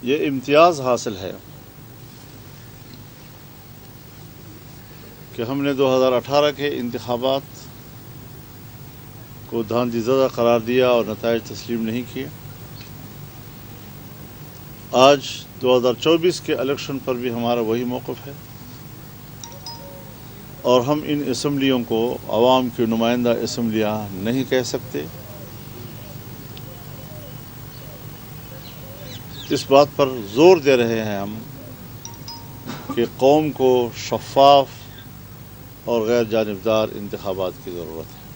یہ امتیاز حاصل ہے کہ ہم نے 2018 کے انتخابات کو دھاندلی زدہ قرار دیا اور نتائج تسلیم نہیں کیے۔ آج 2024 کے الیکشن پر بھی ہمارا وہی موقف ہے، اور ہم ان اسمبلیوں کو عوام کی نمائندہ اسمبلیاں نہیں کہہ سکتے۔ اس بات پر زور دے رہے ہیں ہم کہ قوم کو شفاف اور غیر جانبدار انتخابات کی ضرورت ہے۔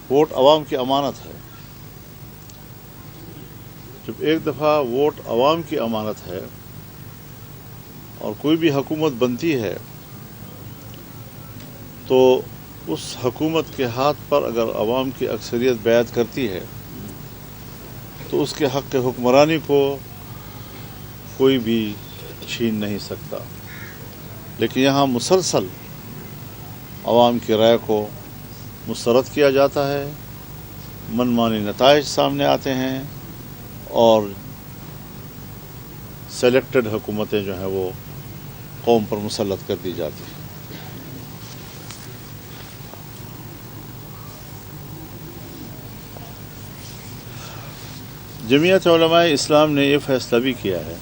ووٹ عوام کی امانت ہے۔ جب ایک دفعہ ووٹ عوام کی امانت ہے اور کوئی بھی حکومت بنتی ہے تو اس حکومت کے ہاتھ پر اگر عوام کی اکثریت بیعت کرتی ہے تو اس کے حق حکمرانی کو کوئی بھی چھین نہیں سکتا۔ لیکن یہاں مسلسل عوام کی رائے کو مسترد کیا جاتا ہے، منمانی نتائج سامنے آتے ہیں، اور سلیکٹڈ حکومتیں جو ہیں وہ قوم پر مسلط کر دی جاتی ہیں۔ جمعیت علماء اسلام نے یہ فیصلہ بھی کیا ہے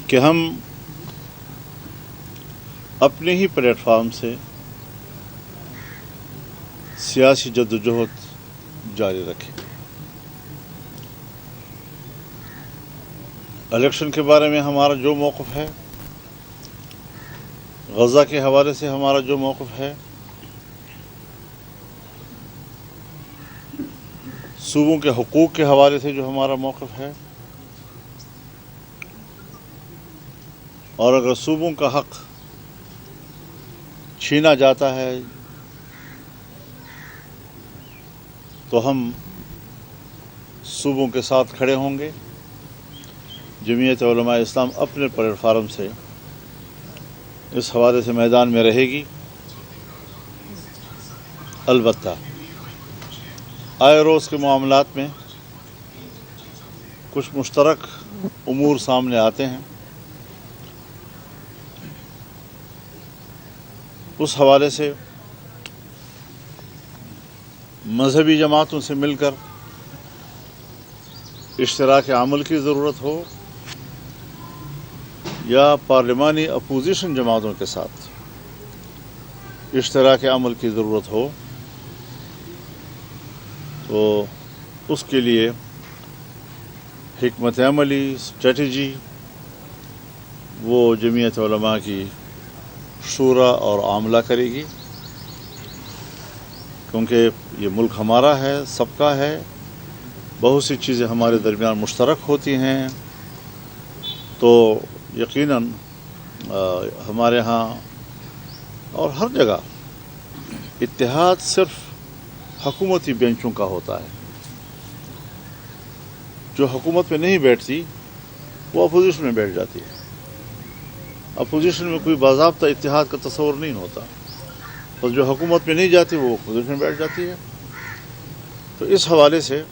کہ ہم اپنے ہی پلیٹ فارم سے سیاسی جدوجہد جاری رکھیں۔ الیکشن کے بارے میں ہمارا جو موقف ہے، غزہ کے حوالے سے ہمارا جو موقف ہے، صوبوں کے حقوق کے حوالے سے جو ہمارا موقف ہے، اور اگر صوبوں کا حق چھینا جاتا ہے تو ہم صوبوں کے ساتھ کھڑے ہوں گے۔ جمعیت علماء اسلام اپنے پلیٹ فارم سے اس حوالے سے میدان میں رہے گی۔ البتہ آئے روز کے معاملات میں کچھ مشترک امور سامنے آتے ہیں، اس حوالے سے مذہبی جماعتوں سے مل کر اشتراک عمل کی ضرورت ہو یا پارلیمانی اپوزیشن جماعتوں کے ساتھ اشتراک عمل کی ضرورت ہو، تو اس کے لیے حکمت عملی اسٹریٹجی وہ جمعیت علماء کی شورا اور عاملہ کرے گی، کیونکہ یہ ملک ہمارا ہے، سب کا ہے، بہت سی چیزیں ہمارے درمیان مشترک ہوتی ہیں، تو یقیناً ہمارے ہاں اور ہر جگہ اتحاد صرف حکومتی بینچوں کا ہوتا ہے۔ جو حکومت میں نہیں بیٹھتی وہ اپوزیشن میں بیٹھ جاتی ہے۔ اپوزیشن میں کوئی باضابطہ اتحاد کا تصور نہیں ہوتا، اور جو حکومت میں نہیں جاتی وہ اپوزیشن میں بیٹھ جاتی ہے۔ تو اس حوالے سے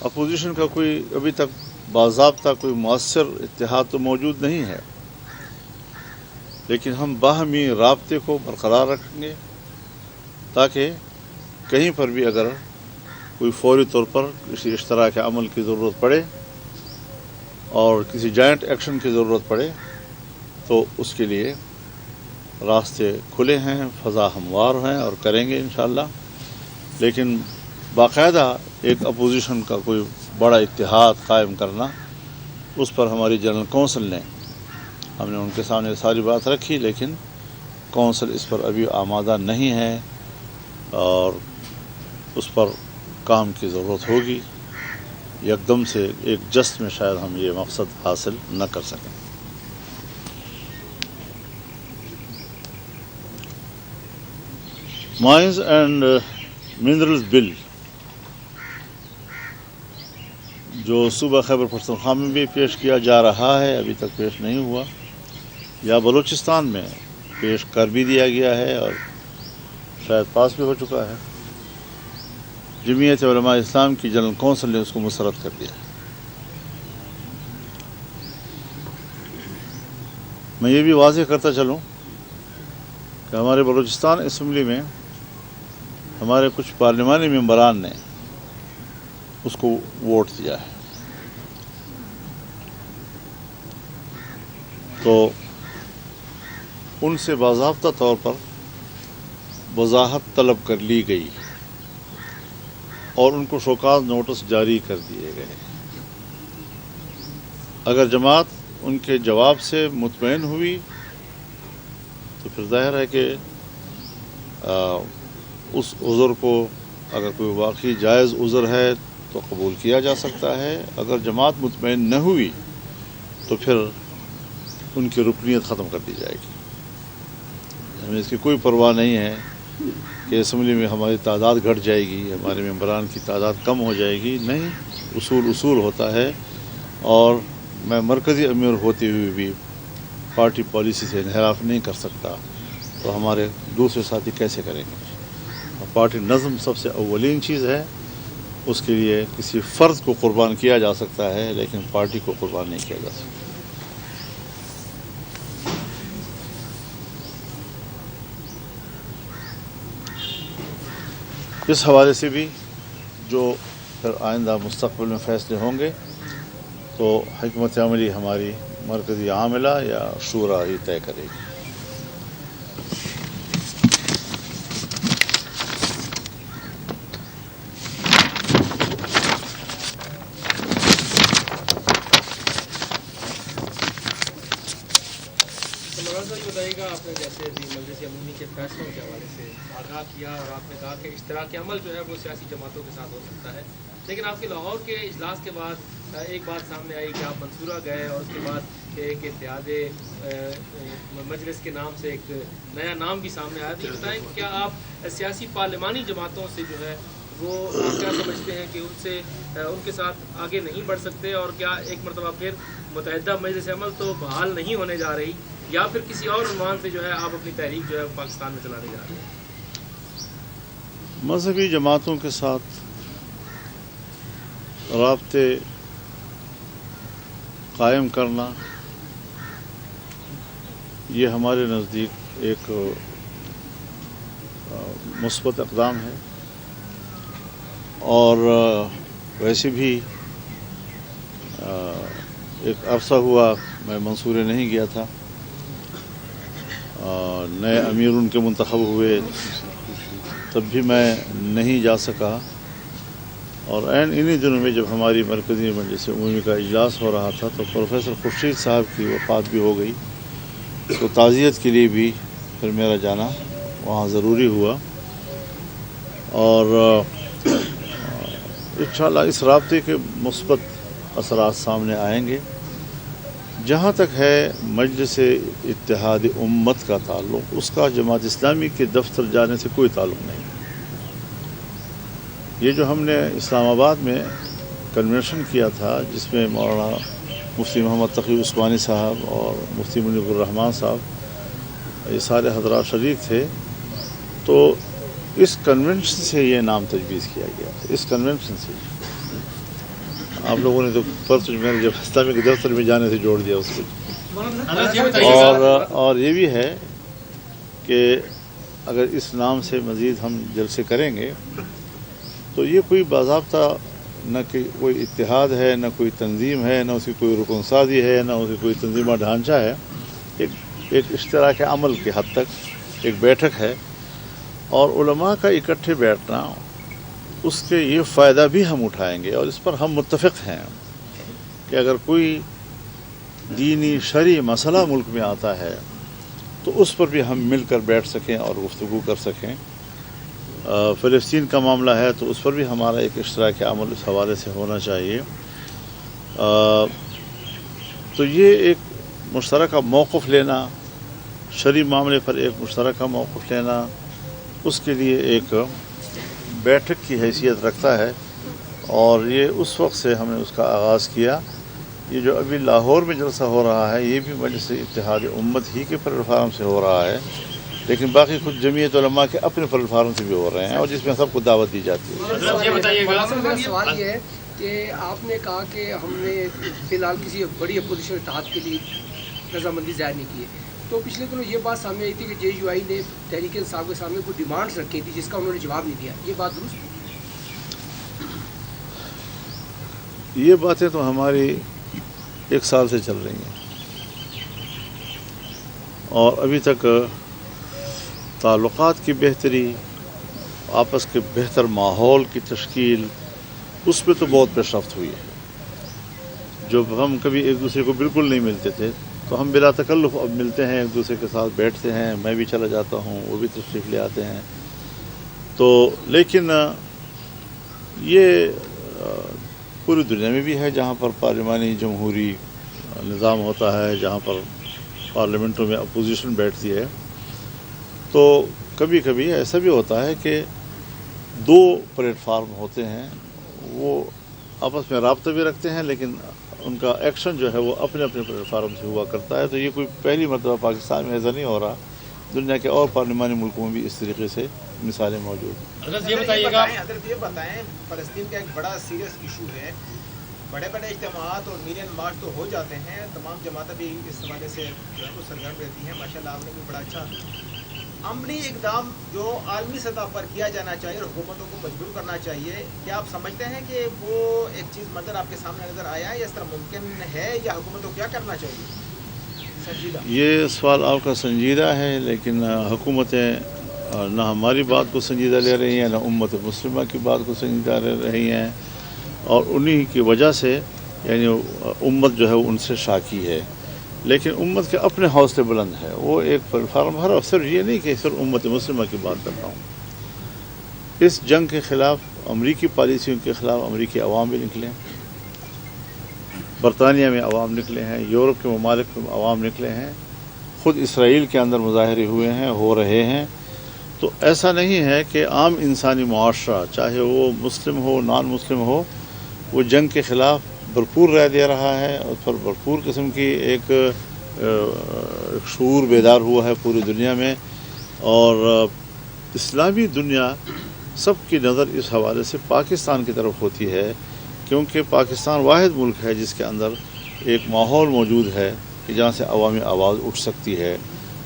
اپوزیشن کا کوئی ابھی تک باضابطہ کوئی مؤثر اتحاد تو موجود نہیں ہے، لیکن ہم باہمی رابطے کو برقرار رکھیں گے تاکہ کہیں پر بھی اگر کوئی فوری طور پر کسی اشتراک عمل کی ضرورت پڑے اور کسی جوائنٹ ایکشن کی ضرورت پڑے تو اس کے لیے راستے کھلے ہیں، فضا ہموار ہیں، اور کریں گے انشاءاللہ۔ لیکن باقاعدہ ایک اپوزیشن کا کوئی بڑا اتحاد قائم کرنا، اس پر ہماری جنرل کونسل نے، ہم نے ان کے سامنے ساری بات رکھی، لیکن کونسل اس پر ابھی آمادہ نہیں ہے، اور اس پر کام کی ضرورت ہوگی۔ یکدم سے ایک جست میں شاید ہم یہ مقصد حاصل نہ کر سکیں۔ مائنز اینڈ منرلز بل جو صوبہ خیبر پختونخوا میں بھی پیش کیا جا رہا ہے، ابھی تک پیش نہیں ہوا، یا بلوچستان میں پیش کر بھی دیا گیا ہے اور شاید پاس بھی ہو چکا ہے۔ جمعیت علماء اسلام کی جنرل کونسل نے اس کو مسترد کر دیا. میں یہ بھی واضح کرتا چلوں کہ ہمارے بلوچستان اسمبلی میں ہمارے کچھ پارلیمانی ممبران نے اس کو ووٹ دیا ہے. تو ان سے باضابطہ طور پر وضاحت طلب کر لی گئی اور ان کو شوکاز نوٹس جاری کر دیے گئے. اگر جماعت ان کے جواب سے مطمئن ہوئی تو پھر ظاہر ہے کہ اس عذر کو اگر کوئی واقعی جائز عذر ہے تو قبول کیا جا سکتا ہے. اگر جماعت مطمئن نہ ہوئی تو پھر ان کی رکنیت ختم کر دی جائے گی. ہمیں اس کی کوئی پرواہ نہیں ہے کہ اسمبلی میں ہماری تعداد گھٹ جائے گی، ہمارے ممبران کی تعداد کم ہو جائے گی. نہیں، اصول ہوتا ہے، اور میں مرکزی امیر ہوتے ہوئے بھی پارٹی پالیسی سے انحراف نہیں کر سکتا، تو ہمارے دوسرے ساتھی کیسے کریں گے؟ پارٹی نظم سب سے اولین چیز ہے. اس کے لیے کسی فرد کو قربان کیا جا سکتا ہے لیکن پارٹی کو قربان نہیں کیا جا سکتا. اس حوالے سے بھی جو پھر آئندہ مستقبل میں فیصلے ہوں گے تو حکمت عملی ہماری مرکزی عاملہ یا شورا ہی طے کرے گی. بتائیے گا، آپ نے جیسے ابھی مجلس عمومی کے فیصلوں کے حوالے سے آگاہ کیا اور آپ نے کہا کہ اشتراک عمل جو ہے وہ سیاسی جماعتوں کے ساتھ ہو سکتا ہے، لیکن آپ کے لاہور کے اجلاس کے بعد ایک بات سامنے آئی کہ آپ منصورہ گئے اور اس کے بعد ایک اتحاد مجلس کے نام سے ایک نیا نام بھی سامنے آیا. تو بتائیں کہ کیا آپ سیاسی پارلیمانی جماعتوں سے جو ہے وہ آپ کیا سمجھتے ہیں کہ ان کے ساتھ آگے نہیں بڑھ سکتے، اور کیا ایک مرتبہ پھر متحدہ مجلس عمل تو بحال نہیں ہونے جا رہی، یا پھر کسی اور عنوان سے جو ہے آپ اپنی تحریک جو ہے پاکستان میں چلانے جا رہے ہیں؟ مذہبی جماعتوں کے ساتھ رابطے قائم کرنا یہ ہمارے نزدیک ایک مثبت اقدام ہے، اور ویسے بھی ایک عرصہ ہوا میں منصورے نہیں گیا تھا. نئے امیر ان کے منتخب ہوئے تب بھی میں نہیں جا سکا، اور انہی دنوں میں جب ہماری مرکزی مجلس عمومی کا اجلاس ہو رہا تھا تو پروفیسر خورشید صاحب کی وفات بھی ہو گئی، تو تعزیت کے لیے بھی پھر میرا جانا وہاں ضروری ہوا. اور انشاءاللہ اس رابطے کے مثبت اثرات سامنے آئیں گے. جہاں تک ہے مجلس اتحاد امت کا تعلق، اس کا جماعت اسلامی کے دفتر جانے سے کوئی تعلق نہیں. یہ جو ہم نے اسلام آباد میں کنونشن کیا تھا جس میں مولانا مفتی محمد تقی عثمانی صاحب اور مفتی منیب الرحمان صاحب یہ سارے حضرات شریک تھے، تو اس کنونشن سے یہ نام تجویز کیا گیا تھا. اس کنونشن سے آپ لوگوں نے تو پرسوں میں نے جب اسلامی کے دفتر میں جانے سے جوڑ دیا اس کو. اور یہ بھی ہے کہ اگر اس نام سے مزید ہم جلسے کریں گے تو یہ کوئی باضابطہ نہ کہ کوئی اتحاد ہے، نہ کوئی تنظیم ہے، نہ اس کی کوئی رکن سازی ہے، نہ اس کی کوئی تنظیمہ ڈھانچہ ہے. ایک اشتراک عمل کے حد تک ایک بیٹھک ہے، اور علماء کا اکٹھے بیٹھنا اس کے یہ فائدہ بھی ہم اٹھائیں گے. اور اس پر ہم متفق ہیں کہ اگر کوئی دینی شرعی مسئلہ ملک میں آتا ہے تو اس پر بھی ہم مل کر بیٹھ سکیں اور گفتگو کر سکیں. فلسطین کا معاملہ ہے تو اس پر بھی ہمارا ایک اشتراک عمل اس حوالے سے ہونا چاہیے. تو یہ ایک مشترکہ موقف لینا، شرعی معاملے پر ایک مشترکہ موقف لینا، اس کے لیے ایک بیٹھک کی حیثیت رکھتا ہے، اور یہ اس وقت سے ہم نے اس کا آغاز کیا. یہ جو ابھی لاہور میں جلسہ ہو رہا ہے یہ بھی مجلس اتحاد امت ہی کے پلیٹ فارم سے ہو رہا ہے، لیکن باقی خود جمعیت علماء کے اپنے پلیٹ فارم سے بھی ہو رہے ہیں اور جس میں سب کو دعوت دی جاتی ہے. میرا سوال یہ ہے کہ آپ نے کہا کہ ہم نے فی الحال کسی بڑی اپوزیشن اتحاد کے لیے رضامندی ظاہر نہیں کی ہے، تو پچھلے دنوں یہ بات سامنے آئی تھی کہ جے یو آئی نے تحریک انصاف کے سامنے کوئی ڈیمانڈس رکھی تھی جس کا انہوں نے جواب نہیں دیا، یہ بات درست ہے؟ یہ باتیں تو ہماری 1 سال سے چل رہی ہیں اور ابھی تک تعلقات کی بہتری، آپس کے بہتر ماحول کی تشکیل، اس پہ تو بہت پیش رفت ہوئی ہے. جب ہم کبھی ایک دوسرے کو بالکل نہیں ملتے تھے تو ہم بلا تکلف اب ملتے ہیں، ایک دوسرے کے ساتھ بیٹھتے ہیں، میں بھی چلا جاتا ہوں، وہ بھی تشریف لے آتے ہیں. تو لیکن یہ پوری دنیا میں بھی ہے جہاں پر پارلیمانی جمہوری نظام ہوتا ہے، جہاں پر پارلیمنٹوں میں اپوزیشن بیٹھتی ہے، تو کبھی کبھی ایسا بھی ہوتا ہے کہ 2 پلیٹ فارم ہوتے ہیں، وہ آپس میں رابطہ بھی رکھتے ہیں لیکن ان کا ایکشن جو ہے وہ اپنے اپنے پلیٹ فارم سے ہوا کرتا ہے. تو یہ کوئی پہلی مرتبہ پاکستان میں ایسا نہیں ہو رہا، دنیا کے اور پارلیمانی ملکوں میں بھی اس طریقے سے مثالیں موجود ہیں. حضرت یہ بتائیں فلسطین کا ایک بڑا سیریس ایشو ہے، بڑے بڑے اجتماعات اور میلین مارچ تو ہو جاتے ہیں، تمام جماعتیں بھی اس حوالے سے سرگرم رہتی ہیں. ماشاءاللہ آپ نے بھی بڑا اچھا عملی اقدام جو عالمی سطح پر کیا جانا چاہیے اور حکومتوں کو مجبور کرنا چاہیے، کیا آپ سمجھتے ہیں کہ وہ ایک چیز منظر آپ کے سامنے نظر آیا ہے یا اس طرح ممکن ہے، یا حکومتوں کو کیا کرنا چاہیے؟ سنجیدہ یہ سوال آپ کا سنجیدہ ہے، لیکن حکومتیں نہ ہماری بات کو سنجیدہ لے رہی ہیں، نہ امت مسلمہ کی بات کو سنجیدہ لے رہی ہیں، اور انہی کی وجہ سے یعنی امت جو ہے وہ ان سے شاکی ہے. لیکن امت کے اپنے حوصلے بلند ہے، وہ ایک پلیٹ فارم ہر صرف یہ نہیں کہ صرف امت مسلمہ کی بات کر رہا ہوں. اس جنگ کے خلاف، امریکی پالیسیوں کے خلاف امریکی عوام بھی نکلے، برطانیہ میں عوام نکلے ہیں، یورپ کے ممالک میں عوام نکلے ہیں، خود اسرائیل کے اندر مظاہرے ہوئے ہیں، ہو رہے ہیں. تو ایسا نہیں ہے کہ عام انسانی معاشرہ چاہے وہ مسلم ہو نان مسلم ہو، وہ جنگ کے خلاف بھرپور رائے دے رہا ہے، اس پر بھرپور قسم کی ایک شعور بیدار ہوا ہے پوری دنیا میں. اور اسلامی دنیا سب کی نظر اس حوالے سے پاکستان کی طرف ہوتی ہے، کیونکہ پاکستان واحد ملک ہے جس کے اندر ایک ماحول موجود ہے کہ جہاں سے عوامی آواز اٹھ سکتی ہے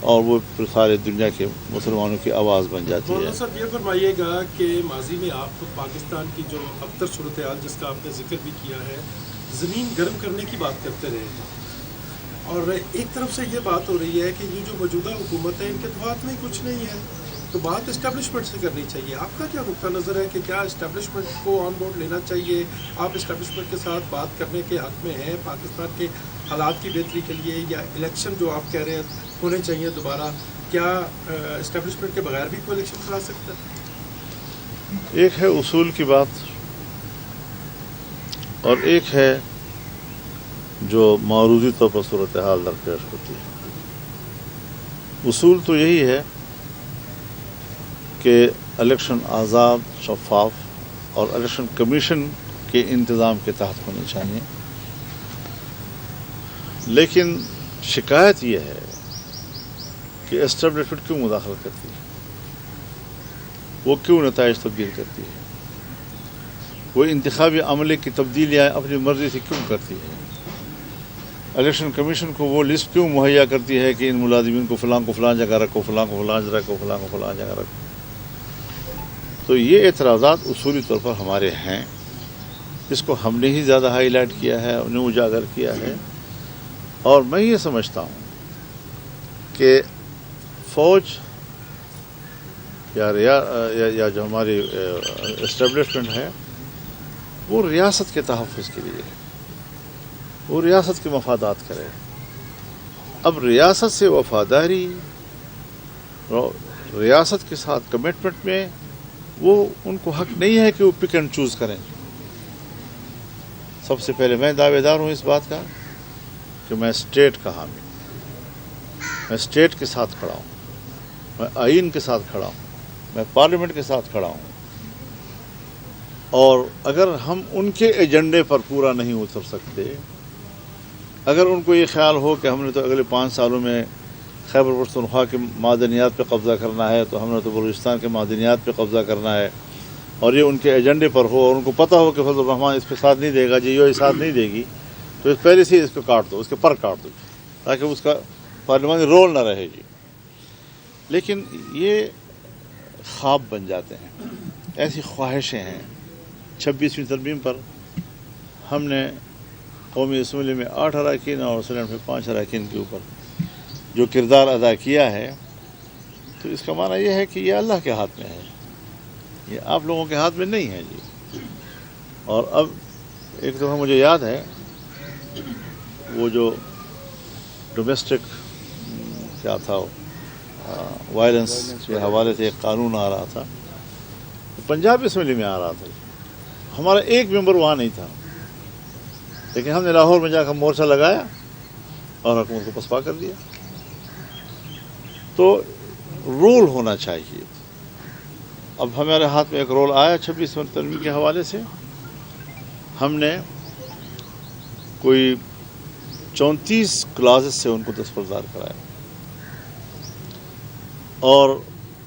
اور وہ پھر سارے دنیا کے مسلمانوں کی آواز بن جاتی ہے. مولانا صاحب یہ فرمائیے گا کہ ماضی میں آپ خود پاکستان کی جو ابتر صورتحال جس کا آپ نے ذکر بھی کیا ہے، زمین گرم کرنے کی بات کرتے رہے ہیں، اور ایک طرف سے یہ بات ہو رہی ہے کہ یہ جو موجودہ حکومت ہے ان کے تو ہاتھ میں کچھ نہیں ہے، تو بات اسٹیبلشمنٹ سے کرنی چاہیے. آپ کا کیا نقطہ نظر ہے کہ کیا اسٹیبلشمنٹ کو آن بورڈ لینا چاہیے؟ آپ اسٹیبلشمنٹ کے ساتھ بات کرنے کے حق میں ہیں پاکستان کے حالات کی بہتری کے لیے، یا الیکشن جو آپ کہہ رہے ہیں ہونے چاہیے دوبارہ، کیا اسٹیبلشمنٹ کے بغیر بھی کوئی الیکشن کرا سکتا ہے؟ ایک ہے اصول کی بات اور ایک ہے جو معروضی طور پر صورتحال درپیش ہوتی ہے. اصول تو یہی ہے کہ الیکشن آزاد، شفاف اور الیکشن کمیشن کے انتظام کے تحت ہونے چاہیے. لیکن شکایت یہ ہے کہ اسٹیبلشمنٹ کیوں مداخلت کرتی ہے، وہ کیوں نتائج تبدیل کرتی ہے، وہ انتخابی عملے کی تبدیلیاں اپنی مرضی سے کیوں کرتی ہے، الیکشن کمیشن کو وہ لسٹ کیوں مہیا کرتی ہے کہ ان ملازمین کو فلاں جگہ رکھو، فلاں کو فلاں جگہ رکھو، فلاں کو فلاں جگہ رکھو. تو یہ اعتراضات اصولی طور پر ہمارے ہیں، اس کو ہم نے ہی زیادہ ہائی لائٹ کیا ہے، انہیں اجاگر کیا ہے. اور میں یہ سمجھتا ہوں کہ فوج یا جو ہماری اسٹیبلشمنٹ ہے وہ ریاست کے تحفظ کے لیے ہے، وہ ریاست کے مفادات کرے. اب ریاست سے وفاداری، ریاست کے ساتھ کمٹمنٹ میں وہ ان کو حق نہیں ہے کہ وہ پک اینڈ چوز کریں. سب سے پہلے میں دعوے دار ہوں اس بات کا کہ میں اسٹیٹ کا حامی ہوں، میں اسٹیٹ کے ساتھ کھڑا ہوں، میں آئین کے ساتھ کھڑا ہوں، میں پارلیمنٹ کے ساتھ کھڑا ہوں. اور اگر ہم ان کے ایجنڈے پر پورا نہیں اتر سکتے، اگر ان کو یہ خیال ہو کہ ہم نے تو اگلے 5 سالوں میں खैबर पख्तूनख्वा के मादनियात पे कब्ज़ा करना है तो हमने तो बलूचिस्तान के मादनियात पे कब्ज़ा करना है, और ये उनके एजेंडे पर हो और उनको पता हो कि फजल रहमान इस पर साथ नहीं देगा, JUI साथ नहीं देगी, तो पहले से ही इसको काट दो, उसके पर काट दो ताकि उसका पार्लियामानी रोल ना रहे जी। लेकिन ये ख्वाब बन जाते हैं, ऐसी ख्वाहिशें हैं। 26वीं तरमीम पर हमने कौमी असम्बली में 8 अरकान और सेनेट में 5 अरकान के ऊपर जो किरदार अदा किया है, तो इसका माना यह है कि ये अल्लाह के हाथ में है, ये आप लोगों के हाथ में नहीं है जी। और अब एक दफ़ा मुझे याद है वो जो डोमेस्टिक क्या था वायलेंस के हवाले से एक कानून आ रहा था, तो पंजाब असम्बली में आ रहा था, हमारा एक मेंबर वहाँ नहीं था, लेकिन हमने लाहौर में जाकर मोर्चा लगाया और हुकूमत को पसपा कर दिया। तो रोल होना चाहिए। अब हमारे हाथ में एक रोल आया 26वीं तरमीम के हवाले से, हमने कोई 34 क्लासेस से उनको दस्तबरदार कराया और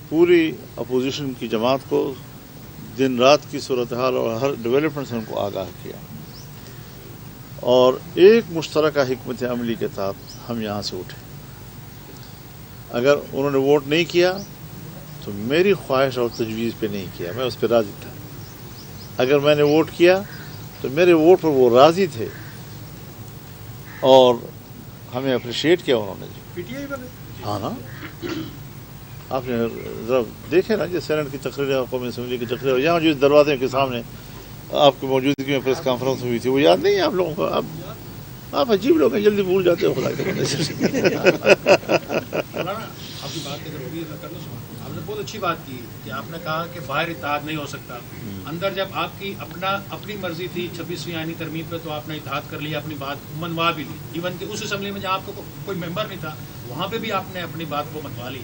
पूरी अपोजिशन की जमात को दिन रात की सूरत हाल और हर डेवलपमेंट से उनको आगाह किया, और एक मुश्तरका हिकमत अमली के तहत हम यहाँ से उठे। अगर उन्होंने वोट नहीं किया तो मेरी ख्वाहिश और तजवीज़ पे नहीं किया, मैं उस पर राज़ी था। अगर मैंने वोट किया तो मेरे वोट पर वो राज़ी थे और हमें अप्रिशिएट किया उन्होंने जी। PTI वाले? हाँ ना, आपने ज़रा देखे ना, जिस सेनेट की तकरीर, कौमी असम्बली की तकरीर, यहाँ जो दरवाजे के सामने आपकी मौजूदगी में प्रेस कॉन्फ्रेंस हुई थी, वो याद नहीं है आप लोगों को? आप अजीब लोग हैं, जल्दी भूल जाते हो खुदा के बंदे से। आपकी बात अगर होगी आपने बहुत अच्छी बात की कि आपने कहा कि बाहर इत्तेहाद नहीं हो सकता, अंदर जब आपकी अपनी मर्जी थी 26वीं आईनी तरमीम पे, तो आपने इत्तेहाद कर लिया, अपनी बात मनवा भी ली। इवन कि उस असम्बली में जहाँ आपको कोई मेंबर नहीं था, वहाँ पे भी आपने अपनी बात को मनवा ली।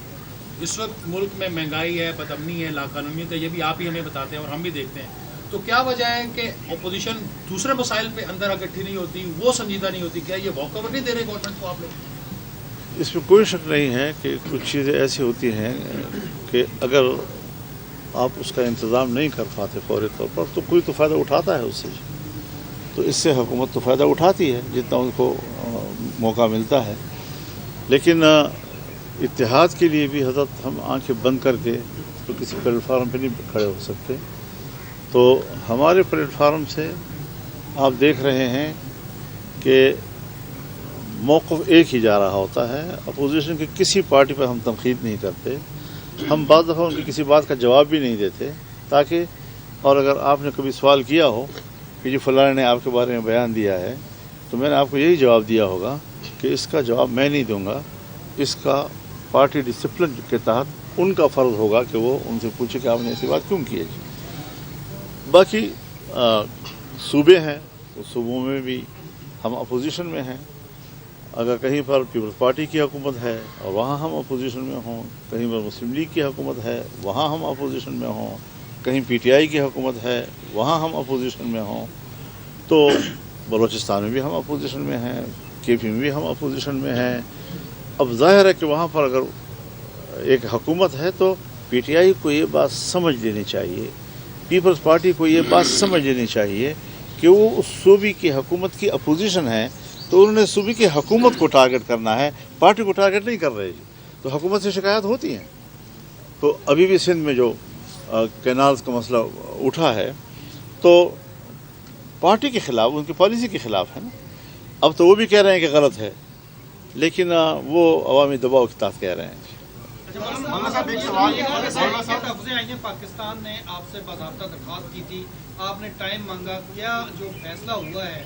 इस वक्त मुल्क में महंगाई है, बदअमनी है, लाकानूनीत है, ये भी आप ही हमें बताते हैं और हम भी देखते हैं। तो क्या वजह है कि अपोजिशन दूसरे मसाइल पे अंदर इकट्ठी नहीं होती, वो संजीदा नहीं होती? क्या ये वॉकओवर नहीं दे रहे गवर्नमेंट को आप लोग? इसमें कोई शक नहीं है कि कुछ चीज़ें ऐसी होती हैं कि अगर आप उसका इंतज़ाम नहीं कर पाते फौरी तौर पर, तो कोई तो फ़ायदा उठाता है उससे। तो इससे हुकूमत तो फ़ायदा उठाती है जितना उनको मौका मिलता है, लेकिन इत्तेहाद के लिए भी हज़रत हम आंखें बंद करके तो किसी प्लेटफार्म पर नहीं खड़े हो सकते। तो हमारे प्लेटफार्म से आप देख रहे हैं कि मौक़िफ़ एक ही जा रहा होता है। अपोजिशन की किसी पार्टी पर हम तनक़ीद नहीं करते, हम बाज़ दफ़ा उनकी किसी बात का जवाब भी नहीं देते, ताकि और अगर आपने कभी सवाल किया हो कि जी फ़लाने ने आपके बारे में बयान दिया है, तो मैंने आपको यही जवाब दिया होगा कि इसका जवाब मैं नहीं दूंगा, इसका पार्टी डिसिप्लिन के तहत उनका फ़र्ज़ होगा कि वो उनसे पूछे कि आपने ऐसी बात क्यों की है जी। बाकी सूबे हैं, तो सूबों में भी हम अपोजिशन में हैं। अगर कहीं पर पीपल्स पार्टी की हुकूमत है और वहाँ हम अपोजिशन में हों, कहीं पर मुस्लिम लीग की हुकूमत है वहाँ हम अपोजिशन में हों, कहीं PTI की हुकूमत है वहाँ हम अपोजिशन में हों, तो बलूचिस्तान में भी हम अपोजिशन में हैं, KP में भी हम अपोजिशन में हैं। अब ज़ाहिर है कि वहाँ पर अगर एक हुकूमत है तो PTI को ये बात समझ लेनी चाहिए, पीपल्स पार्टी को ये बात समझ लेनी चाहिए कि वो उस सूबे की हुकूमत की अपोजिशन है, तो उन्होंने सूबे की हुकूमत को टारगेट करना है, पार्टी को टारगेट नहीं कर रहे। तो हुकूमत से शिकायत होती हैं। तो अभी भी सिंध में जो कैनाल्स का मसला उठा है, तो पार्टी के ख़िलाफ़, उनकी पॉलिसी के ख़िलाफ़ है ना। अब तो वो भी कह रहे हैं कि गलत है, लेकिन वो अवामी दबाव के तहत कह रहे हैं। पाकिस्तान ने आपसे बाज़ाब्ता दरख्वास्त की थी, आपने टाइम मांगा, क्या जो फैसला हुआ है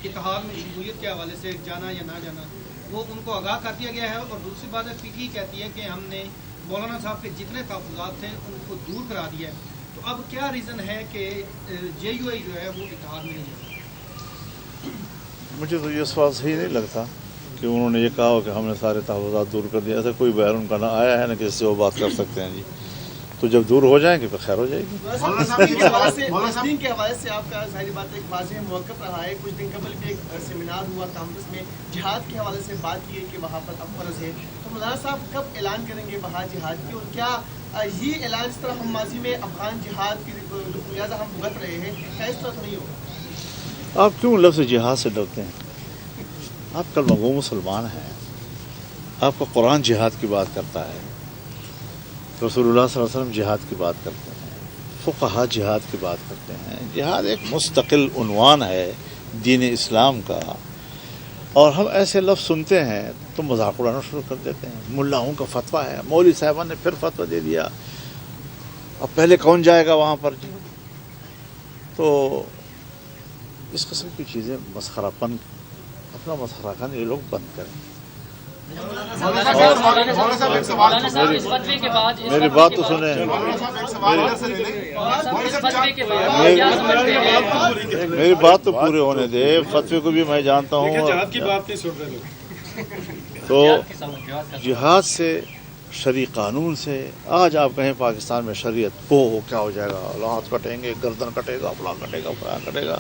इत्तेहाद में शमूलियत के हवाले से जाना या ना जाना, वो उनको आगाह कर दिया गया है? और दूसरी बात है, PTI कहती है कि हमने मौलाना साहब के जितने तहफ़्फ़ुज़ात थे उनको दूर करा दिया है। तो अब क्या रीज़न है कि JUI जो है वो इत्तेहाद में नहीं है? मुझे तो ये सवाल सही नहीं लगता कि उन्होंने ये कहा हो कि हमने सारे तहफ़्फ़ुज़ात दूर कर दिया। ऐसा कोई बयान उनका ना आया है, ना किसी से वो बात कर सकते हैं जी। तो जब दूर हो जाएंगे तो खैर हो जाएगी। फलस्तीन के हवाले से आपका जाहिर बात है एक वाज़ेह मौक़िफ़ रहा है। कुछ दिन कबल भी एक सेमिनार हुआ कांग्रेस में, जिहाद के हवाले से बात की है कि वहाँ पर अब फ़र्ज़ है। तो तो मौलाना साहब कब ऐलान करेंगे वहाँ जिहाद की, और क्या ये ऐलान इस तरह हम माजी में अफगान जिहाद की जो बुनियाद हम भुगत रहे हैं, क्या इस तरह तो नहीं होगा? आप क्यों लफ्ज़ जिहाद से डरते हैं? आप कलमगो मुसलमान हैं, आपका कुरान जिहाद की बात करता है, रसूलुल्लाह सल्लल्लाहु अलैहि वसल्लम जिहाद की बात करते हैं, फ़ुक़हा जिहाद की बात करते हैं। जिहाद एक मुस्तकिल उन्वान है दीन इस्लाम का, और हम ऐसे लफ्ज़ सुनते हैं तो मजाक उड़ाना शुरू कर देते हैं। मुल्लाओं का फतवा है, मौलवी साहबान ने फिर फतवा दे दिया, अब पहले कौन जाएगा वहाँ पर जी? तो इस किस्म की चीज़ें मसखरापन, अपना मसखरापन ये लोग बंद करें। मेरी बात तो सुने, मेरी बात तो पूरे होने दे। फतवे को भी मैं जानता हूँ। जिहाद की बात नहीं सुन रहे लोग। तो जिहाद से, शरी कानून से, आज आप कहें पाकिस्तान में शरीयत को क्या हो जाएगा, हाथ कटेंगे, गर्दन कटेगा, फलां कटेगा, फलां कटेगा।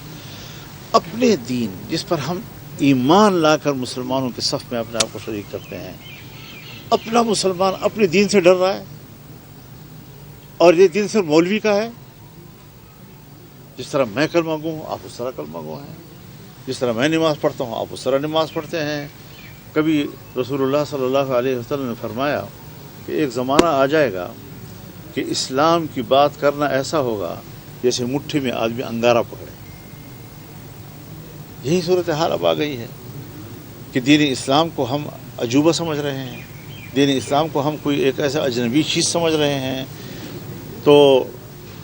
अपने दीन जिस पर हम ईमान लाकर मुसलमानों के सफ़ में अपने आप को शरीक करते हैं, अपना मुसलमान अपने दीन से डर रहा है, और ये दीन सिर्फ मौलवी का है। जिस तरह मैं कलमा गो हूँ आप उस तरह कलमा गो हैं, जिस तरह मैं नमाज़ पढ़ता हूँ आप उस तरह नमाज़ पढ़ते हैं। कभी रसूलुल्लाह सल्लल्लाहु अलैहि वसल्लम ने फरमाया कि एक ज़माना आ जाएगा कि इस्लाम की बात करना ऐसा होगा जैसे मुट्ठी में आदमी अंगारा पकड़े। यही सूरत हाल अब आ गई है कि दीन इस्लाम को हम अजूबा समझ रहे हैं, दीन इस्लाम को हम कोई एक ऐसा अजनबी चीज़ समझ रहे हैं। तो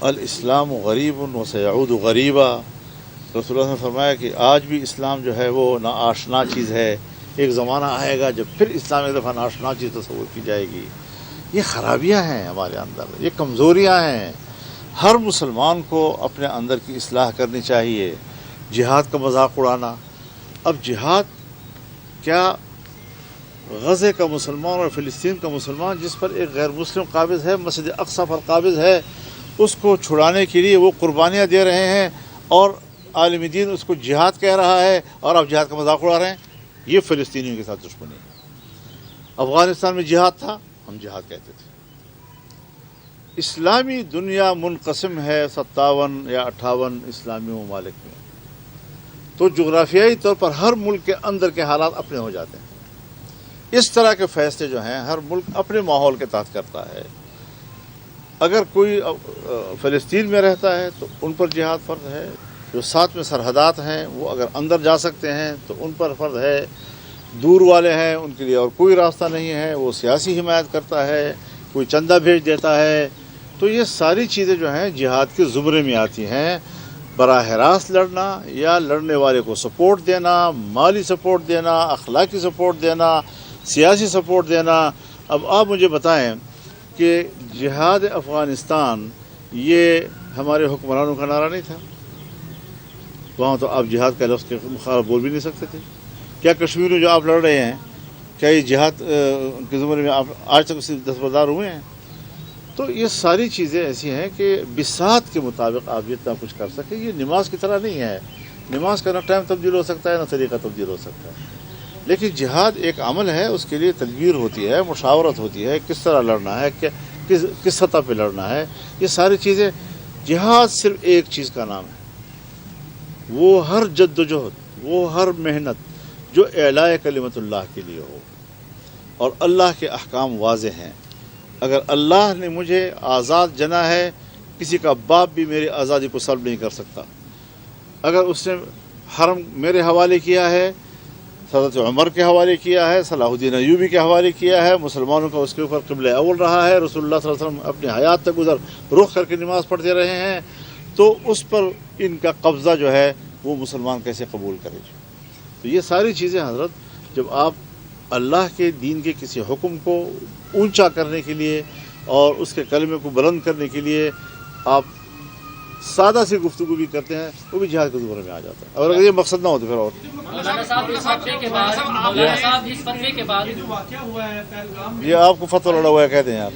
अल इस्लाम गरीबुन व सयऊद गरीबा, रसूलुल्लाह ने फरमाया कि आज भी इस्लाम जो है वो ना आशना चीज़ है, एक ज़माना आएगा जब फिर इस्लाम एक दफ़ा नाशना चीज़ तस्वुर की जाएगी। ये ख़राबियाँ हैं हमारे अंदर, ये कमज़ोरियाँ हैं। हर मुसलमान को अपने अंदर की इस्लाह करनी चाहिए। जिहाद का मजाक उड़ाना, अब जिहाद क्या गज़े का मुसलमान और फ़िलिस्तीन का मुसलमान जिस पर एक गैर मुस्लिम काबिज़ है, मस्जिद अक़सा पर काबिज़ है, उसको छुड़ाने के लिए वो कुर्बानियाँ दे रहे हैं और आलमी दीन उसको जिहाद कह रहा है, और आप जिहाद का मजाक उड़ा रहे हैं। ये फ़िलिस्तीनियों के साथ दुश्मनी है। अफ़गानिस्तान में जिहाद था, हम जिहाद कहते थे। इस्लामी दुनिया मुनक़सिम है 57 या 58 इस्लामी ममालिक में, तो जोग्राफियाई तौर पर हर मुल्क के अंदर के हालात अपने हो जाते हैं। इस तरह के फ़ैसले जो हैं हर मुल्क अपने माहौल के तहत करता है। अगर कोई फ़लस्तीन में रहता है तो उन पर जिहाद फ़र्ज़ है, जो साथ में सरहदात हैं वो अगर अंदर जा सकते हैं तो उन पर फ़र्ज़ है, दूर वाले हैं उनके लिए और कोई रास्ता नहीं है, वो सियासी हिमायत करता है, कोई चंदा भेज देता है। तो ये सारी चीज़ें जो हैं जिहाद के ज़ुमरे में आती हैं। बराह रास्त लड़ना या लड़ने वाले को सपोर्ट देना, माली सपोर्ट देना, अखलाकी सपोर्ट देना, सियासी सपोर्ट देना। अब आप मुझे बताएं कि जिहाद अफ़गानिस्तान ये हमारे हुक्मरानों का नारा नहीं था? वहाँ तो आप जिहाद का लफ्ज़ के मुखालिफ बोल भी नहीं सकते थे। क्या कश्मीर में जो आप लड़ रहे हैं, क्या ये जिहाद के ज़ुमरे में आप आज तक उससे दस्तबरदार हुए हैं? तो ये सारी चीज़ें ऐसी हैं कि बिसात के मुताबिक आप जितना कुछ कर सकें। ये नमाज की तरह नहीं है, नमाज का ना टाइम तब्दील हो सकता है ना तरीक़ा तब्दील हो सकता है। लेकिन जिहाद एक अमल है, उसके लिए तदबीर होती है, मुशावरत होती है, किस तरह लड़ना है, किस सतह पे लड़ना है। ये सारी चीज़ें, जिहाद सिर्फ एक चीज़ का नाम है, वो हर जद्दोजहद, वो हर मेहनत जो एलाए कलिमतुल्लाह के लिए हो और अल्लाह के अहकाम वाज़े हैं। अगर अल्लाह ने मुझे आज़ाद जना है, किसी का बाप भी मेरी आज़ादी को सल्ब नहीं कर सकता। अगर उसने हरम मेरे हवाले किया है, हज़रत उमर के हवाले किया है, सलाहुद्दीन अय्यूबी के हवाले किया है, मुसलमानों का उसके ऊपर क़िबला अव्वल रहा है, रसूलुल्लाह सल्लल्लाहु अलैहि वसल्लम अपनी हयात तक उधर रुख करके नमाज़ पढ़ते रहे हैं, तो उस पर इनका कब्ज़ा जो है वो मुसलमान कैसे कबूल करे? तो ये सारी चीज़ें हज़रत, जब आप अल्लाह के दीन के किसी हुक्म को ऊंचा करने के लिए और उसके कलमे को बुलंद करने के लिए आप सादा सी गुफ्तगू भी करते हैं, वो भी जिहाद के ज़ुमरे में आ जाता है। और अगर ये मकसद ना हो तो फिर और ये आपको फतवा लड़ा हुआ है कह दें, यार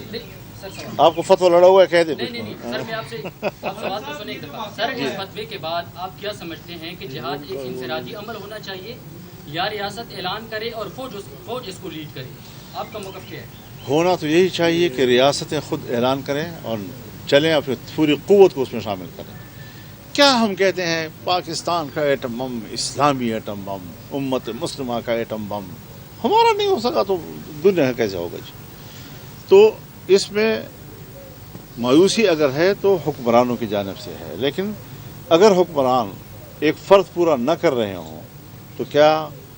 आपको फतवा लड़ा हुआ है कह दें। नहीं सर, मैं आपसे सवाल तो सुने एक दफा। सर, इस फतवे के बाद आप क्या समझते हैं कि जिहाद एक इंफरादी अमल होना चाहिए या रियासत ऐलान करे और फौज इसको लीड करे? आपका मौक़िफ़ क्या है? होना तो यही चाहिए कि रियासतें खुद ऐलान करें और चलें, अपनी पूरी क़ुव्वत को उसमें शामिल करें। क्या हम कहते हैं पाकिस्तान का एटम बम, इस्लामी एटम बम, उम्मत मुस्लिमा का एटम बम, हमारा नहीं हो सका तो दुनिया का कैसे होगा जी? तो इसमें मायूसी अगर है तो हुक्मरानों की जानिब से है, लेकिन अगर हुक्मरान एक फ़र्ज पूरा न कर रहे हों तो क्या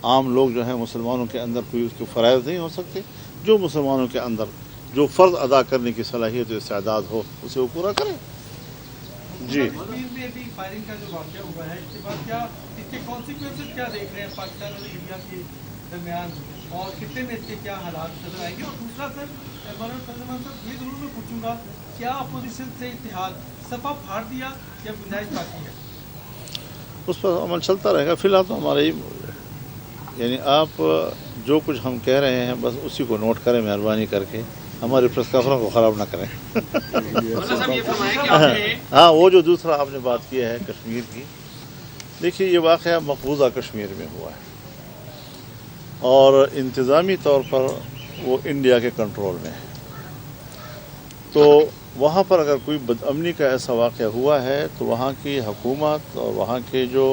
आम लोग जो हैं मुसलमानों के अंदर कोई उसके फ़राइज़ नहीं हो सकते? जो मुसलमानों के अंदर जो फ़र्ज अदा करने की सलाहियत और इस्तेदाद हो उसे वो पूरा करें। जी, कश्मीर में भी फायरिंग का जो वाक़या हुआ है, इसके बाद क्या इसके कॉन्सिक्वेंसेस क्या देख रहे हैं पाकिस्तान और इंडिया के दरमियान, और कितने में इसके क्या हालात नजर आएंगे? और दूसरा सर, ये जरूर मैं पूछूंगा, क्या अपोजिशन से इत्तेहाद सफा फाड़ दिया या गुंजाइश बाकी है? उस पर अमल चलता रहेगा। फिलहाल तो हमारे यानी आप जो कुछ हम कह रहे हैं बस उसी को नोट करें, मेहरबानी करके हमारे प्रेस कॉन्फ्रेंस को ख़राब ना करें। हाँ, वो जो दूसरा आपने बात की है कश्मीर की, देखिए ये वाक़या मकबूजा कश्मीर में हुआ है और इंतज़ामी तौर पर वो इंडिया के कंट्रोल में है। तो वहाँ पर अगर कोई बदअमनी का ऐसा वाक़या हुआ है तो वहाँ की हुकूमत और वहाँ के जो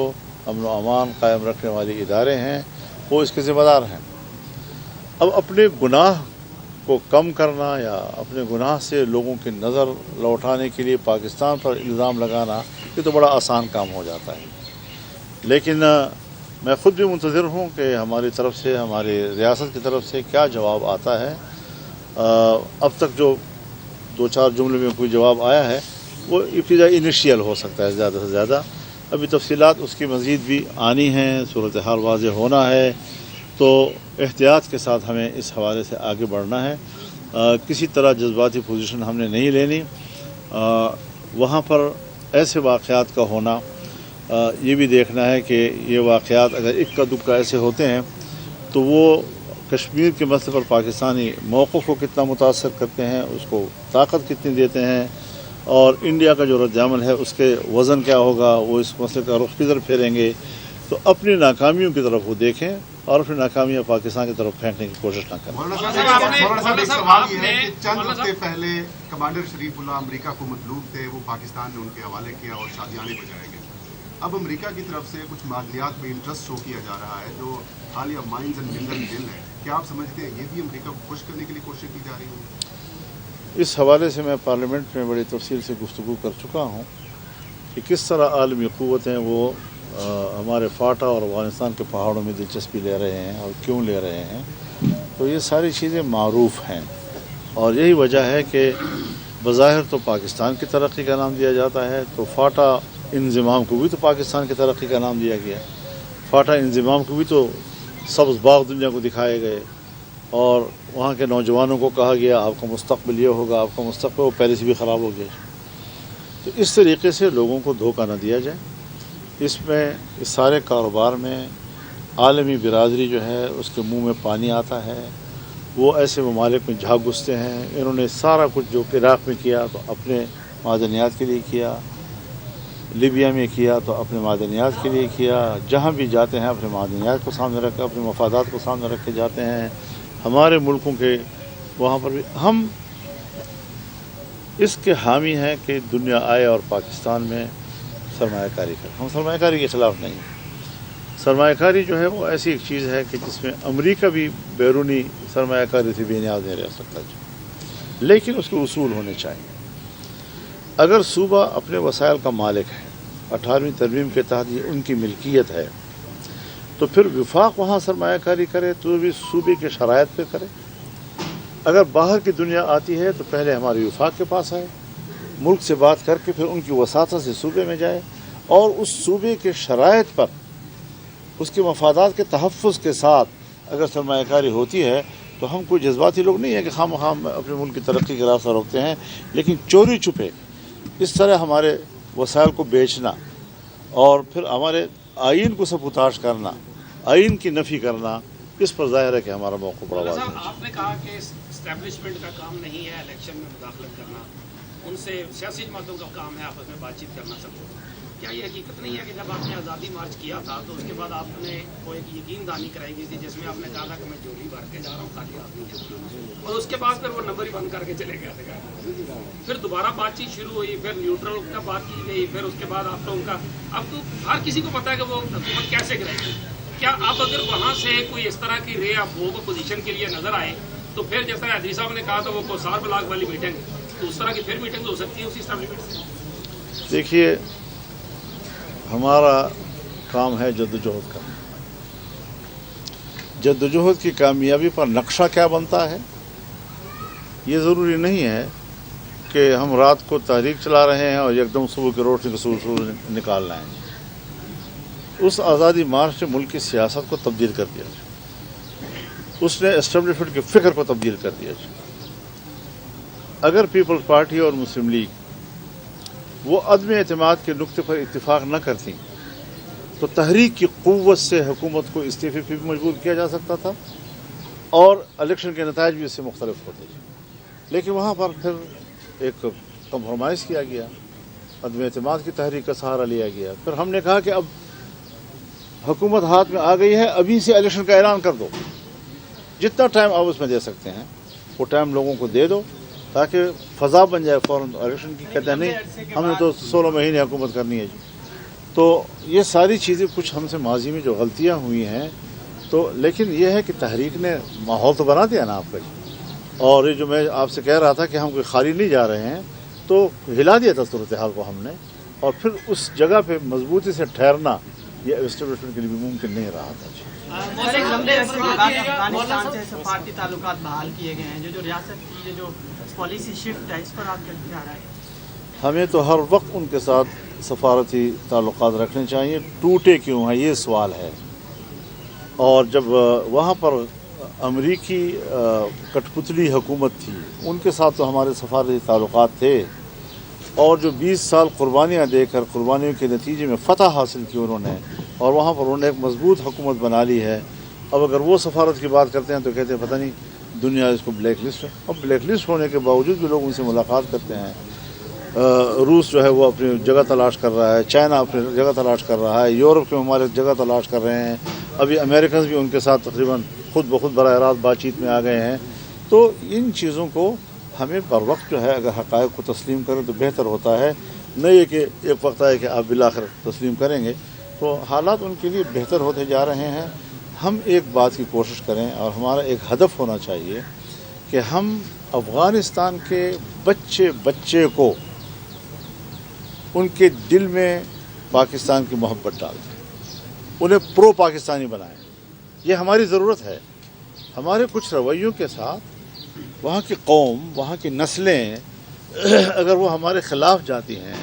अमन व अमान कायम रखने वाले इदारे हैं वो इसके ज़िम्मेदार हैं। अब अपने गुनाह को कम करना या अपने गुनाह से लोगों की नज़र लौटाने के लिए पाकिस्तान पर इल्ज़ाम लगाना ये तो बड़ा आसान काम हो जाता है। लेकिन मैं ख़ुद भी मुंतज़िर हूँ कि हमारी तरफ से, हमारी रियासत की तरफ से क्या जवाब आता है। अब तक जो 2-4 जुमले में कोई जवाब आया है वो इब्तिदाई इनिशियल हो सकता है ज़्यादा से ज़्यादा। अभी तफसीलात उसकी मज़ीद भी आनी हैं, सूरत हाल वाज़ेह होना है, तो एहतियात के साथ हमें इस हवाले से आगे बढ़ना है। किसी तरह जज्बाती पोजीशन हमने नहीं लेनी। वहाँ पर ऐसे वाक़यात का होना ये भी देखना है कि ये वाक़यात अगर इक्का दुक्का ऐसे होते हैं तो वो कश्मीर के मसले पर पाकिस्तानी मौक़िफ़ को कितना मुतासर करते हैं, उसको ताकत कितनी देते हैं, और इंडिया का जो रद्द-ए-अमल है उसके वज़न क्या होगा, वो इस मसले का रुख किधर फेरेंगे। तो अपनी नाकामियों की तरफ वो देखें और अपनी नाकामियाँ पाकिस्तान की तरफ फेंकने की कोशिश ना करें। एक सवाल ये है कि चंद हफ्ते पहले कमांडर शरीफुल्लाह अमेरिका को मतलूब थे, वो पाकिस्तान ने उनके हवाले किया और शादियाने बजाए गए। अब अमेरिका की तरफ से कुछ मादलियात में इंटरेस्ट शो किया जा रहा है जो हालिया माइंस एंड मिनरल बिल है, क्या आप समझते हैं ये भी अमेरिका को खुश करने के लिए कोशिश की जा रही है? इस हवाले से मैं पार्लियामेंट में बड़ी तफसील से गुफ्तगू कर चुका हूँ कि किस तरह आलमी क़ुव्वतें वो हमारे फाटा और अफ़गानिस्तान के पहाड़ों में दिलचस्पी ले रहे हैं और क्यों ले रहे हैं। तो ये सारी चीज़ें मारूफ़ हैं और यही वजह है कि बज़ाहिर तो पाकिस्तान की तरक्की का नाम दिया जाता है, तो फाटा इंज़िमाम को भी तो पाकिस्तान की तरक्की का नाम दिया गया। फाटा इंज़िमाम को भी तो सब्ज़ बाग़ दुनिया को दिखाए गए और वहाँ के नौजवानों को कहा गया आपका मुस्तक़बिल ये होगा, आपका मुस्तक़बिल वो पहले से भी ख़राब हो गया। तो इस तरीके से लोगों को धोखा न दिया जाए। इसमें इस सारे कारोबार में आलमी बिरादरी जो है उसके मुंह में पानी आता है। वो ऐसे ममालिक में झाँक घुसते हैं। इन्होंने सारा कुछ जो इराक़ में किया तो अपने मादनियात के लिए किया, लीबिया में किया तो अपने मादनियात के लिए किया, जहाँ भी जाते हैं अपने मादनियात को सामने रख कर, अपने मफादात को सामने रख के जाते हैं। हमारे मुल्कों के वहाँ पर भी हम इसके हामी हैं कि दुनिया आए और पाकिस्तान में सरमायाकारी करे। हम सरमायाकारी के ख़िलाफ़ नहीं हैं। सरमायाकारी जो है वो ऐसी एक चीज़ है कि जिसमें अमेरिका भी बैरूनी सरमायाकारी से बेनियाज नहीं रह सकता, लेकिन उसके उसूल होने चाहिए। अगर सूबा अपने वसाइल का मालिक है, 18वीं तरमीम के तहत ये उनकी मिल्कियत है, तो फिर विफाक वहाँ सरमायाकारी करे तो भी सूबे के शराइत पे करे। अगर बाहर की दुनिया आती है तो पहले हमारे विफाक के पास आए, मुल्क से बात करके फिर उनकी वसात से सूबे में जाए और उस सूबे के शराइत पर उसके मफादात के तहफ़्फ़ुज़ के साथ अगर सरमायाकारी होती है तो हम कोई जज्बाती लोग नहीं हैं कि खाम अपने मुल्क की तरक्की का रास्ता रोकते हैं। लेकिन चोरी छुपे इस तरह हमारे वसाइल को बेचना और फिर हमारे आइन को सबूताश करना, आइन की नफ़ी करना, इस पर ज़ाहिर है कि हमारा मौक़िफ़ बड़ा वाज़ेह है। आपने कहा कि इस्टेब्लिशमेंट का काम नहीं है इलेक्शन में मुदाखलत करना, उनसे सियासी जमातों का काम है आपस में बातचीत करना। सब क्या ये हकीकत नहीं है कि जब आपने आज़ादी मार्च किया था तो उसके बाद आपने वो एक यकीन दहानी कराई गई थी जिसमें आपने कहा था कि मैं झोली भर के जा रहा हूँ खाली आदमी के साथ, और उसके बाद फिर वो नंबर ही बंद करके चले गए थे। फिर दोबारा बातचीत शुरू हुई, फिर न्यूट्रल का बात की गई, फिर उसके बाद आप तो उनका अब तो हर किसी को पता है कि वो हुकूमत कैसे गिराएगी। क्या आप अगर वहाँ से कोई इस तरह की रे ऑफ वो पोजीशन के लिए नजर आए तो फिर जैसा हैदरी साहब ने कहा था वो कोसार ब्लॉक वाली मीटिंग, तो उस तरह की फिर मीटिंग हो सकती है उसी स्टैब्लिशमेंट से? देखिए, हमारा काम है जद्दोजहद का। जद्दोजहद की कामयाबी पर नक्शा क्या बनता है, ये ज़रूरी नहीं है कि हम रात को तहरीक चला रहे हैं और एकदम सुबह की रोशनी को सूरज निकाल लाएंगे। उस आज़ादी मार्च ने मुल्क की सियासत को तब्दील कर दिया, उसने एस्टेब्लिशमेंट की फ़िक्र को तब्दील कर दिया। अगर पीपल्स पार्टी और मुस्लिम लीग वो अदम एतमाद के नुक्ते पर इत्तिफाक न करती तो तहरीक की क़ुव्वत से हुकूमत को इस्तीफ़े पर भी मजबूर किया जा सकता था और इलेक्शन के नताइज भी इससे मुख्तलिफ होते थे। लेकिन वहाँ पर फिर एक कंप्रोमाइज़ किया गया, अदम एतमाद की तहरीक का सहारा लिया गया। फिर हमने कहा कि अब हुकूमत हाथ में आ गई है, अभी से इलेक्शन का ऐलान कर दो, जितना टाइम आप उसमें दे सकते हैं वो टाइम लोगों को दे दो ताकि फ़ज़ा बन जाए फ़ौरन इलेक्शन की। कहते हैं नहीं हमने तो 16 महीने हुकूमत करनी है जी। तो ये सारी चीज़ें कुछ हमसे माजी में जो गलतियाँ हुई हैं, तो लेकिन ये है कि तहरीक ने माहौल तो बना दिया ना आपका जी। और ये जो मैं आपसे कह रहा था कि हम कोई खाली नहीं जा रहे हैं, तो हिला दिया था सूरत हाल को हमने, और फिर उस जगह पे मजबूती से ठहरना ये एस्टेब्लिशमेंट के लिए भी मुमकिन नहीं रहा था जी। अफगानिस्तान से सफारती ताल्लुकात बहाल किए गए हैं, जो रियासत की जो पॉलिसी शिफ्ट है, इस पर आप क्या रहा है? हमें तो हर वक्त उनके साथ सफारती ताल्लुकात रखने चाहिए, टूटे क्यों हैं ये सवाल है। और जब वहाँ पर अमरीकी कठपुतली हुकूमत थी, उनके साथ तो हमारे सफारती ताल्लुकात थे, और जो 20 साल कुर्बानियाँ देकर कुर्बानियों के नतीजे में फ़तह हासिल की उन्होंने, और वहाँ पर उन्होंने एक मजबूत हुकूमत बना ली है। अब अगर वो सफारत की बात करते हैं तो कहते हैं पता नहीं दुनिया इसको ब्लैक लिस्ट है। और ब्लैक लिस्ट होने के बावजूद भी लोग उनसे मुलाकात करते हैं। रूस जो है वो अपनी जगह तलाश कर रहा है, चाइना अपनी जगह तलाश कर रहा है, यूरोप के ममालिक जगह तलाश कर रहे हैं, अभी अमेरिकन भी उनके साथ तकरीबन खुद ब खुद बराह रास्त बातचीत में आ गए हैं। तो इन चीज़ों को हमें बर वक्त जो है अगर हक़ाइक़ को तस्लीम करें तो बेहतर होता है, नहीं है कि एक वक्त आए कि आप बिलाखिर तस्लीम करेंगे। तो हालात उनके लिए बेहतर होते जा रहे हैं। हम एक बात की कोशिश करें और हमारा एक हदफ होना चाहिए कि हम अफ़गानिस्तान के बच्चे बच्चे को उनके दिल में पाकिस्तान की मोहब्बत डाल दें, उन्हें प्रो पाकिस्तानी बनाएं। ये हमारी ज़रूरत है। हमारे कुछ रवैयों के साथ वहाँ की कौम, वहाँ की नस्लें अगर वो हमारे ख़िलाफ़ जाती हैं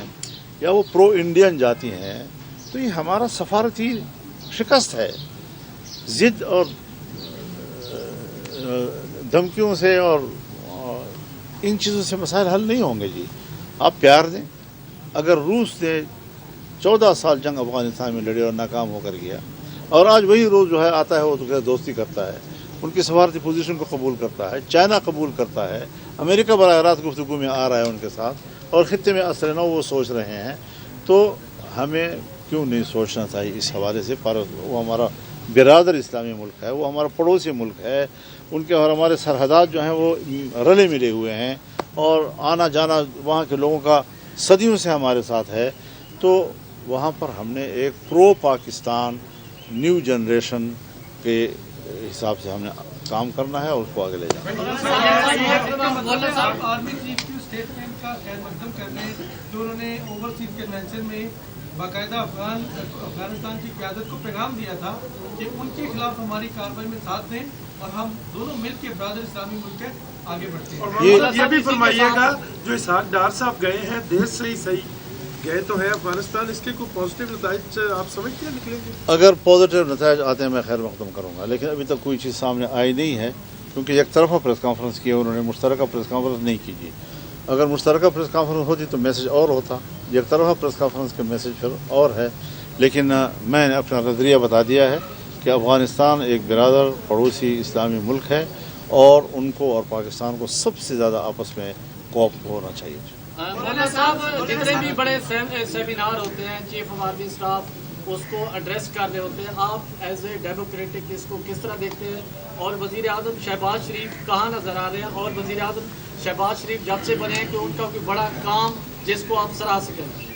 या वो प्रो इंडियन जाती हैं तो ये हमारा सफारती शिकस्त है। ज़िद और धमकियों से और इन चीज़ों से मसाइल हल नहीं होंगे जी। आप प्यार दें। अगर रूस ने 14 साल जंग अफ़गानिस्तान में लड़े और नाकाम होकर गया, और आज वही रोज़ जो है आता है वो तो क्या दोस्ती करता है, उनकी सफारती पोजीशन को कबूल करता है, चाइना कबूल करता है, अमेरिका बराह रास्त गुफ्तगू में आ रहा है उनके साथ, और ख़ित्ते में असर नौ वो सोच रहे हैं, तो हमें क्यों नहीं सोचना चाहिए इस हवाले से। पर वो हमारा बिरादर इस्लामी मुल्क है, वो हमारा पड़ोसी मुल्क है, उनके और हमारे सरहदात जो हैं वो रले मिले हुए हैं, और आना जाना वहाँ के लोगों का सदियों से हमारे साथ है। तो वहाँ पर हमने एक प्रो पाकिस्तान न्यू जनरेशन के हिसाब से हमने काम करना है और उसको आगे ले जाना है। आर्मी चीफ की स्टेटमेंट का खैर मकदम करने जो उन्होंने ओवरसीज कन्वेंशन में बाकायदा अफगानिस्तान की क़यादत को पैगाम दिया था कि उनके खिलाफ हमारी कार्रवाई में साथ दें और हम दोनों मिलकर ब्रादर इस्लामी मुल्क के आगे बढ़ते हैं। ये भी फरमाइएगा जो इसहाक डार साहब गए हैं देश से ही सही गए तो है अफगानिस्तान, इसके कोई पॉजिटिव नताइज आप समझते हैं निकलेंगे? अगर पॉजिटिव नताइज आते हैं मैं खैर मकदम करूँगा, लेकिन अभी तक कोई चीज़ सामने आई नहीं है, क्योंकि एक तरफा प्रेस कॉन्फ्रेंस की है उन्होंने, मुश्तरका प्रेस कॉन्फ्रेंस नहीं कीजिए। अगर मुश्तरका प्रेस कॉन्फ्रेंस होती तो मैसेज और होता, एक तरफा प्रेस कॉन्फ्रेंस का मैसेज फिर और है। लेकिन मैंने अपना नज़रिया बता दिया है कि अफ़गानिस्तान एक बिरादर पड़ोसी इस्लामी मुल्क है और उनको और पाकिस्तान को सबसे ज़्यादा आपस में कोऑपरेट होना चाहिए। मौलाना साहब जितने भी बड़े सेमिनार होते हैं चीफ ऑफ आर्मी स्टाफ उसको एड्रेस कर रहे होते हैं, आप एज ए डेमोक्रेटिक इसको किस तरह देखते हैं? और वज़ीर आज़म शहबाज शरीफ कहाँ नज़र आ रहे हैं? और वज़ीर आज़म शहबाज शरीफ जब से बने हैं कि उनका कोई बड़ा काम जिसको आप सराह सकें?